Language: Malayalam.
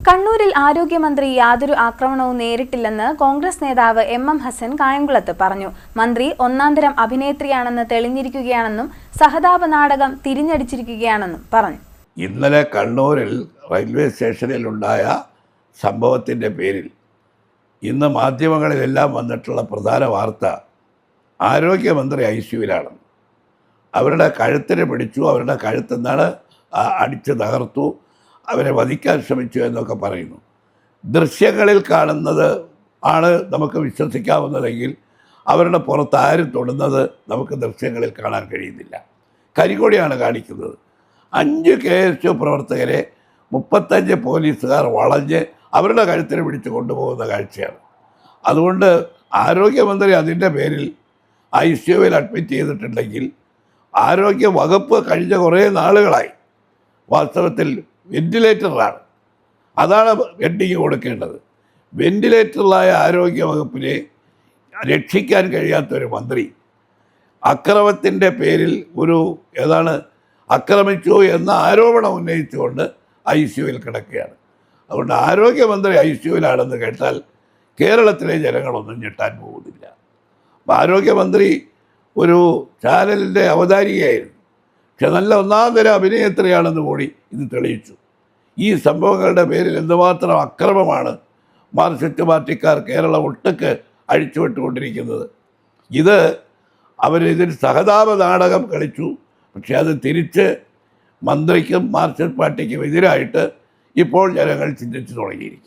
കണ്ണൂരിൽ ആരോഗ്യമന്ത്രി യാതൊരു ആക്രമണവും നേരിട്ടില്ലെന്ന് കോൺഗ്രസ് നേതാവ് എം ഹസൻ കായംകുളത്ത് പറഞ്ഞു. മന്ത്രി ഒന്നാന്തരം അഭിനേത്രിയാണെന്ന് തെളിഞ്ഞിരിക്കുകയാണെന്നും സഹതാപ നാടകം തിരിഞ്ഞടിച്ചിരിക്കുകയാണെന്നും പറഞ്ഞു. ഇന്നലെ കണ്ണൂരിൽ റെയിൽവേ സ്റ്റേഷനിലുണ്ടായ സംഭവത്തിൻ്റെ പേരിൽ ഇന്ന് മാധ്യമങ്ങളിലെല്ലാം വന്നിട്ടുള്ള പ്രധാന വാർത്ത ആരോഗ്യമന്ത്രി ICUവിലാണെന്ന്. അവരുടെ കഴുത്തിന് പിടിച്ചു, അവരുടെ കഴുത്തെന്നാണ് അടിച്ച് തകർത്തു, അവരെ വധിക്കാൻ ശ്രമിച്ചു എന്നൊക്കെ പറയുന്നു. ദൃശ്യങ്ങളിൽ കാണുന്നത് ആണ് നമുക്ക് വിശ്വസിക്കാവുന്നതെങ്കിൽ അവരുടെ പുറത്ത് ആരും തൊടുന്നത് നമുക്ക് ദൃശ്യങ്ങളിൽ കാണാൻ കഴിയുന്നില്ല. കരികൊടിയാണ് കാണിക്കുന്നത്. 5 KSU പ്രവർത്തകരെ 35 പോലീസുകാർ വളഞ്ഞ് അവരുടെ കഴുത്തിന് പിടിച്ച് കൊണ്ടുപോകുന്ന കാഴ്ചയാണ്. അതുകൊണ്ട് ആരോഗ്യമന്ത്രി അതിൻ്റെ പേരിൽ ICUവിൽ അഡ്മിറ്റ് ചെയ്തിട്ടുണ്ടെങ്കിൽ ആരോഗ്യ വകുപ്പ് കഴിഞ്ഞ കുറേ നാളുകളായി വാസ്തവത്തിൽ വെന്റിലേറ്ററിലാണ്. അതാണ് വെൻഡിങ് കൊടുക്കേണ്ടത്. വെന്റിലേറ്ററിലായ ആരോഗ്യ വകുപ്പിനെ രക്ഷിക്കാൻ കഴിയാത്തൊരു മന്ത്രി അക്രമത്തിൻ്റെ പേരിൽ ആക്രമിച്ചു എന്ന ആരോപണം ഉന്നയിച്ചുകൊണ്ട് ICUവിൽ കിടക്കുകയാണ്. അതുകൊണ്ട് ആരോഗ്യമന്ത്രി ICUവിലാണെന്ന് കേട്ടാൽ കേരളത്തിലെ ജനങ്ങളൊന്നും ഞെട്ടാൻ പോകുന്നില്ല. ആരോഗ്യമന്ത്രി ഒരു ചാനലിൻ്റെ അവതാരികയായിരുന്നു, പക്ഷെ നല്ല ഒന്നാന്തര അഭിനേത്രിയാണെന്ന് കൂടി ഇത് തെളിയിച്ചു. ഈ സംഭവങ്ങളുടെ പേരിൽ എന്തുമാത്രം അക്രമമാണ് മാർക്സിസ്റ്റ് പാർട്ടിക്കാർ കേരളം ഒട്ടുക്ക് അഴിച്ചുവിട്ടുകൊണ്ടിരിക്കുന്നത്. അവരിതിൽ സഹതാപ നാടകം കളിച്ചു, പക്ഷെ അത് തിരിച്ച് മന്ത്രിക്കും മാർക്സിസ്റ്റ് പാർട്ടിക്കും എതിരായിട്ട് ഇപ്പോൾ ജനങ്ങൾ ചിന്തിച്ചു തുടങ്ങിയിരിക്കും.